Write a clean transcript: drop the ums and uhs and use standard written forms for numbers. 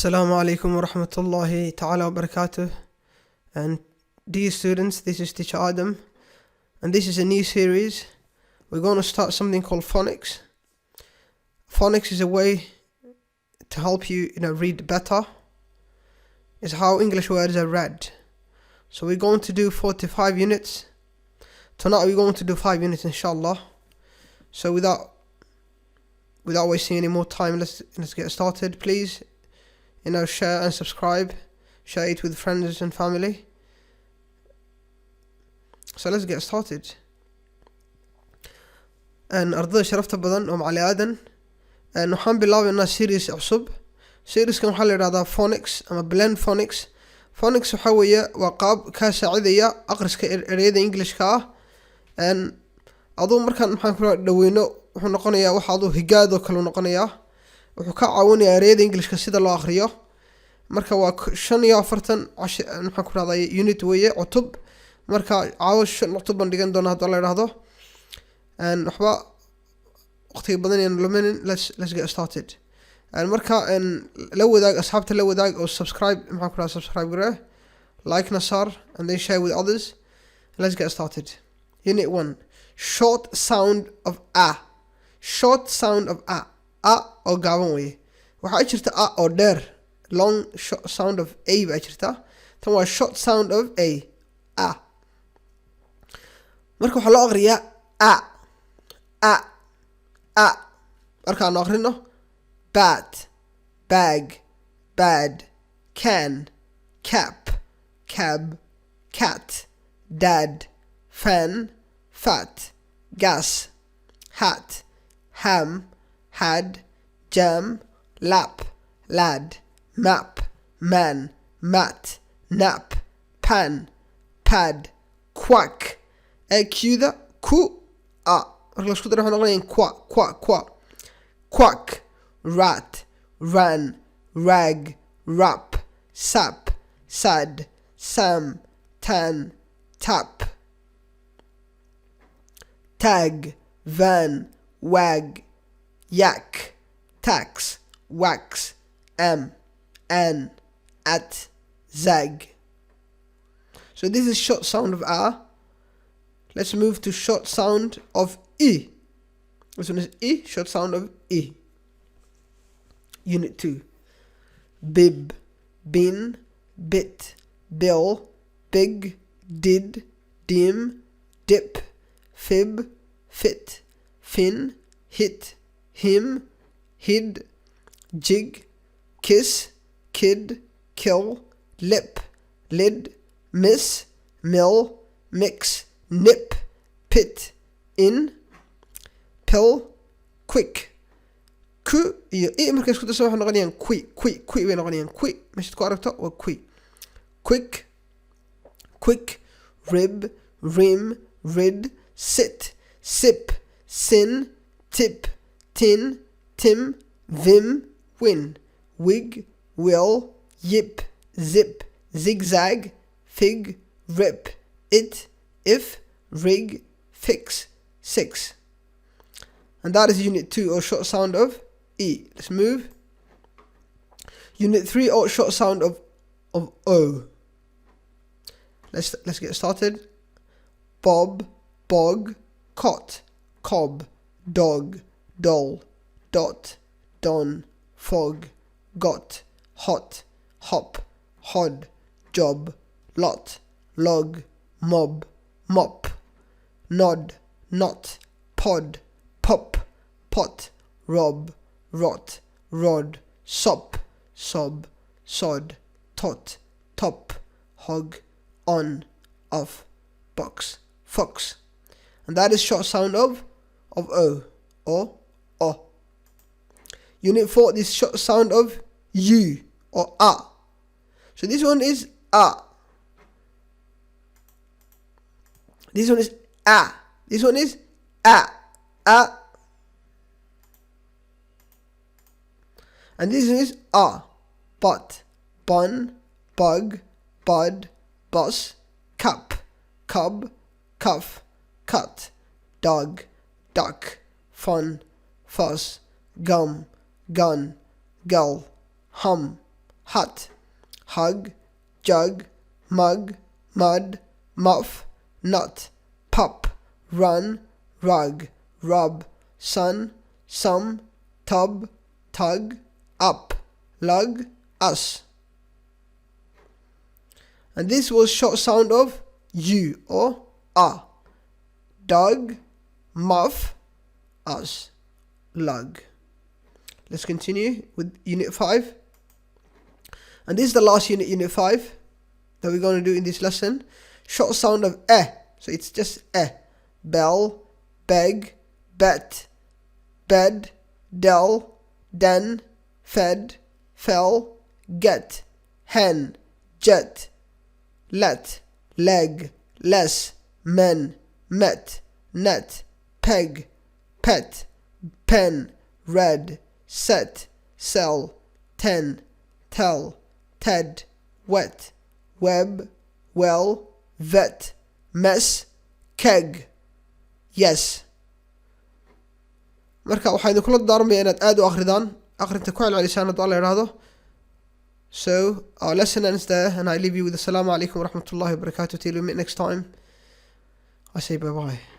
Assalamu alaikum wa rahmatullahi ta'ala wa barakatuh. And dear students, this is teacher Adam, and this is a new series. We're going to start something called phonics. Phonics is a way to help you, read better. It's how English words are read. So we're going to do 45 units. Tonight we're going to do 5 units, inshallah. So without wasting any more time, let's get started. Please, share and subscribe. Share it with friends and family. So let's get started. And أرضي شرفت بدن ومعلي آدن. نحن بالله إننا سيريس عصب. سيريس كم حل هذا phonics أما blend phonics. phonics وحوية وقاب كساعدية أقرس كريدة Englishka. And أظن مركان نحن كنا دوينو ونقنيا وحضو هجادو كلو نقنيا. wuxuu ka caawinayaa ereyada Englishka sida loo aqriyo marka waa 45 maxaan ku raadayay unit weeye cutub marka caawish cutub baan dhigan doonaa hadda la yiraahdo and waxba waqti badan ayaan lumin. Let's get started. And marka la wadaag asxaabta la wadaag oo subscribe maxaan ku raadayay subscribe gare like nasar and then share with others. Let's get started. Unit 1, short sound of a. Short sound of a oo gaaban weeye waxaa jirta a oo dheer long short sound of a baa jirta tan waa short sound of a marka waxaa loo aqriyaa a markaan aqrino bat bag bad can cap cab cat dad fan fat gas hat ham had jam lap lad map man mat nap pan pad quack acuda ku a marka la isku daro waxaan noqonayaa quack rat ran rag rap sap sad sam tan tap tag van wag yak tax wax an at zag. So this is short sound of a. Let's move to short sound of e. This one is e, short sound of e. Unit 2, bib bin bit bill big did dim dip fib fit fin hit him hid jig kiss kid kill lip lid miss mill mix nip pit in pill quick ku iyo e markay isku darso waxay noqonayaan qui way noqonayaan qui meesha ku aragto waa quick rib rim rid sit sip sin tip tin tim vim win wig will yip zip zigzag fig rip it if rig fix 6. And that is unit 2 or short sound of e. Let's move. Unit 3 or short sound of o. Let's get started. Bob bog cot cob dog doll dot don fog got hot hop hod job lot log mob mop nod not pod pop pot rob rot rod sop sob sod tot top hog on off box fox. And that is short sound of o or o. Unit 4, this short sound of u or a. So this one is a. This one is a. This one is a. And this one is a. But, bun, bug, bud, bus, cup, cub, cuff, cut, dog, duck, fun, fuss, gum, gun, gull, hum, hat, hug, jug, mug, mud, muff, nut, pup, run, rug, rub, sun, some, tub, tug, up, lug, us. And this was short sound of U or A. Dog, muff, us, lug. Let's continue with Unit 5. And this is the last unit, Unit 5, that we're going to do in this lesson. Short sound of E. So it's just E. Bell, beg, bet, bed, del, den, fed, fell, get, hen, jet, let, leg, less, men, met, net, peg, pet, pen, red, set, sell, ten, tell, ted, wet, web, well, vet, mess, keg, yes. marka waxaa idinkula daarmaya inaad aad u akhridaan akhrinta ku celcelisaan hadduu alla yidhaahdo. So our lesson ends there, and I leave you with assalamu alaikum wa rahmatullahi wa barakatuh. Till we meet next time, I say bye bye.